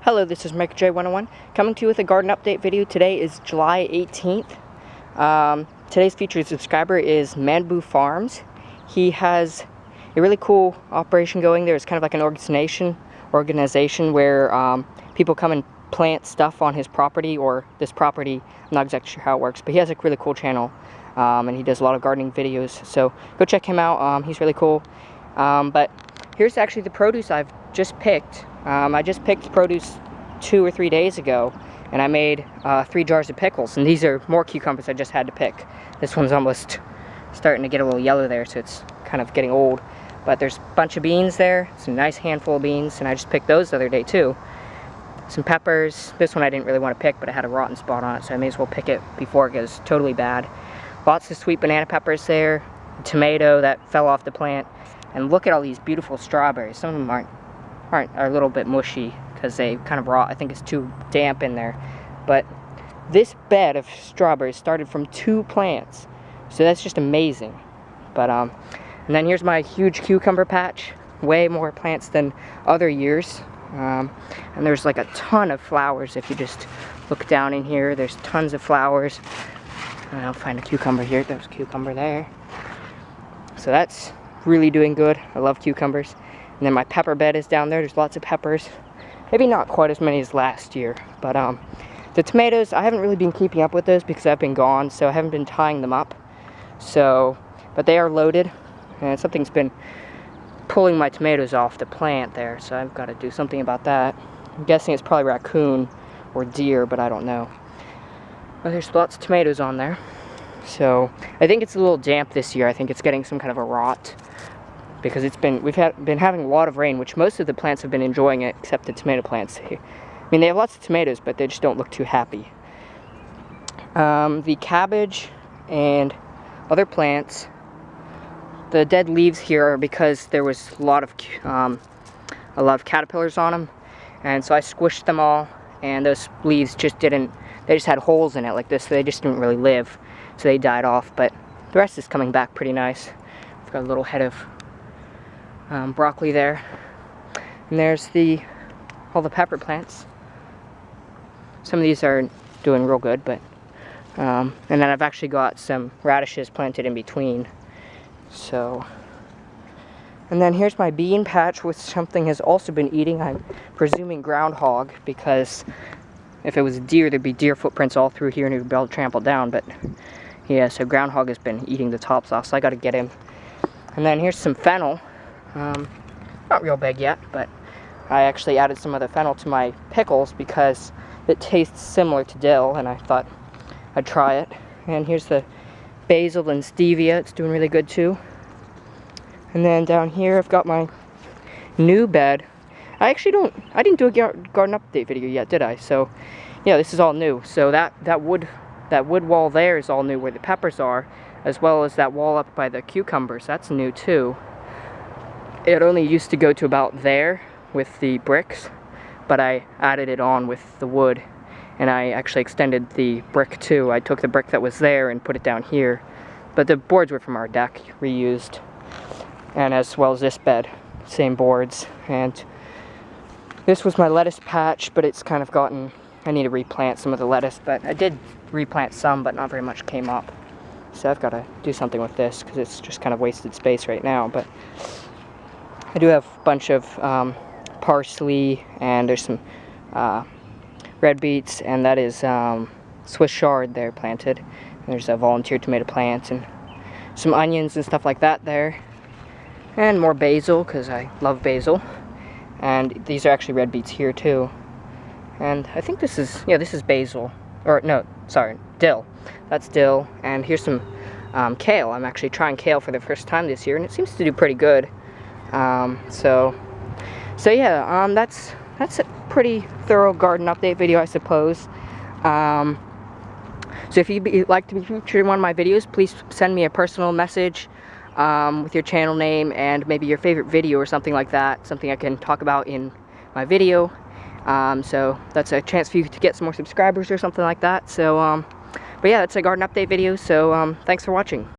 Hello, this is Mike J101 coming to you with a garden update video. Today is July 18th. Today's featured subscriber is Manboo Farms. He has a really cool operation going there. It's kind of like an organization where people come and plant stuff on his property or this property. I'm not exactly sure how it works, but he has a really cool channel and he does a lot of gardening videos. So go check him out. He's really cool. But here's actually the produce I've just picked. I just picked produce 2 or 3 days ago, and I made 3 jars of pickles, and these are more cucumbers I just had to pick. This one's almost starting to get a little yellow there, so it's kind of getting old. But there's a bunch of beans there, it's a nice handful of beans, and I just picked those the other day too. Some peppers. This one I didn't really want to pick, but it had a rotten spot on it, so I may as well pick it before it goes totally bad. Lots of sweet banana peppers there, a tomato that fell off the plant, and look at all these beautiful strawberries. Some of them are a little bit mushy because they kind of rot. I think it's too damp in there. But this bed of strawberries started from 2 plants, so that's just amazing. But and then here's my huge cucumber patch. Way more plants than other years. And there's like a ton of flowers. If you just look down in here, there's tons of flowers. And I'll find a cucumber here. There's a cucumber there. So that's really doing good. I love cucumbers. And then my pepper bed is down there. There's lots of peppers. Maybe not quite as many as last year. But the tomatoes, I haven't really been keeping up with those because I've been gone. So I haven't been tying them up. So, but they are loaded. And something's been pulling my tomatoes off the plant there. So I've got to do something about that. I'm guessing it's probably raccoon or deer, but I don't know. But there's lots of tomatoes on there. So I think it's a little damp this year. I think it's getting some kind of a rot. Because we've been having a lot of rain, which most of the plants have been enjoying it, except the tomato plants. I mean, they have lots of tomatoes, but they just don't look too happy. The cabbage and other plants, the dead leaves here are because there was a lot of caterpillars on them, and so I squished them all, and those leaves just didn't. They just had holes in it like this, so they just didn't really live, so they died off. But the rest is coming back pretty nice. I've got a little head of broccoli there, and there's all the pepper plants. Some of these are doing real good, but and then I've actually got some radishes planted in between. So, and then here's my bean patch, which something has also been eating. I'm presuming groundhog, because if it was a deer, there'd be deer footprints all through here and it would be all trampled down. But yeah, so groundhog has been eating the tops off, so I got to get him. And then here's some fennel. Not real big yet, but I actually added some of the fennel to my pickles because it tastes similar to dill, and I thought I'd try it. And here's the basil and stevia. It's doing really good too. And then down here I've got my new bed. I didn't do a garden update video yet, did I? So yeah, this is all new. So that wood wall there is all new, where the peppers are, as well as that wall up by the cucumbers. That's new too. It only used to go to about there with the bricks, but I added it on with the wood, and I actually extended the brick too. I took the brick that was there and put it down here, but the boards were from our deck, reused, and as well as this bed, same boards. And this was my lettuce patch, but it's kind of I need to replant some of the lettuce, but I did replant some, but not very much came up. So I've got to do something with this because it's just kind of wasted space right now. But I do have a bunch of parsley, and there's some red beets, and that is Swiss chard there planted. And there's a volunteer tomato plant and some onions and stuff like that there. And more basil, because I love basil. And these are actually red beets here too. And I think this is basil. Or no, sorry, dill. That's dill. And here's some kale. I'm actually trying kale for the first time this year, and it seems to do pretty good. So yeah, that's a pretty thorough garden update video, I suppose. So if you'd like to be featured in one of my videos, please send me a personal message with your channel name and maybe your favorite video or something like that, something I can talk about in my video. So that's a chance for you to get some more subscribers or something like that. So but yeah, that's a garden update video, so thanks for watching.